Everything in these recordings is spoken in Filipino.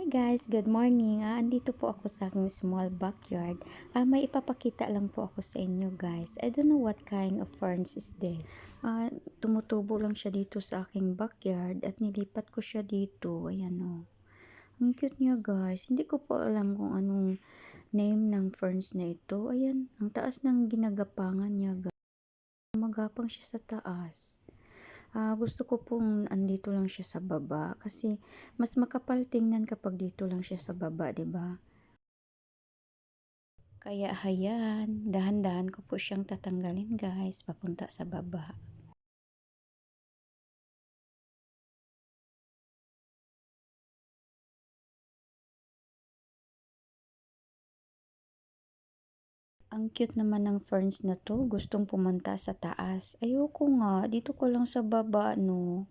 Guys, good morning. Andito po ako sa aking small backyard. May ipapakita lang po ako sa inyo guys. I don't know what kind of ferns is this. Tumutubo lang siya dito sa aking backyard at nilipat ko siya dito. Ayan o. Ang cute niya guys. Hindi ko po alam kung anong name ng ferns na ito. Ayan, ang taas ng ginagapangan niya guys. Magapang siya sa taas. Gusto ko pong andito lang siya sa baba kasi mas makapal tingnan kapag dito lang siya sa baba, 'di ba? Kaya hayan, dahan-dahan ko po siyang tatanggalin, guys, papunta sa baba. Ang cute naman ng ferns na to, gustong pumunta sa taas. Ayoko nga, dito ko lang sa baba, no.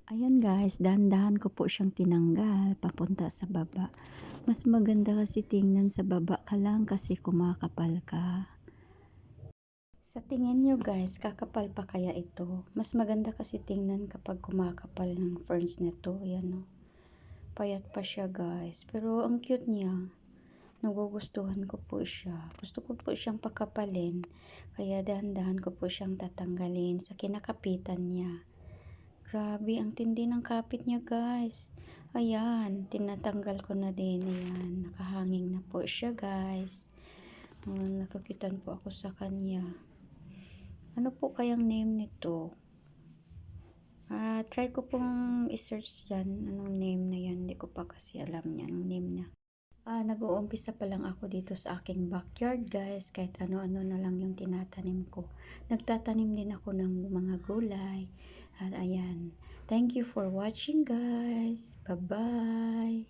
Ayan guys, dahan-dahan ko po siyang tinanggal papunta sa baba. Mas maganda kasi tingnan sa baba ka lang kasi kumakapal ka. Sa tingin nyo guys, kakapal pa kaya ito? Mas maganda kasi tingnan kapag kumakapal ng ferns na to. Ayan o. Payat pa siya guys. Pero ang cute niya. Nagugustuhan ko po siya. Gusto ko po siyang pakapalin. Kaya dahan-dahan ko po siyang tatanggalin sa kinakapitan niya. Grabe, ang tindi ng kapit niya guys. Ayan, tinatanggal ko na din. Ayan, nakahanging na po siya guys. Nakakitan po ako sa kanya. Ano po kayang name nito? Try ko pong i-search yan. Anong name na yan? Hindi ko pa kasi alam yan. Anong name na. Nag-uumpisa pa lang ako dito sa aking backyard guys. Kahit ano-ano na lang yung tinatanim ko. Nagtatanim din ako ng mga gulay. At ayan. Thank you for watching guys. Bye-bye.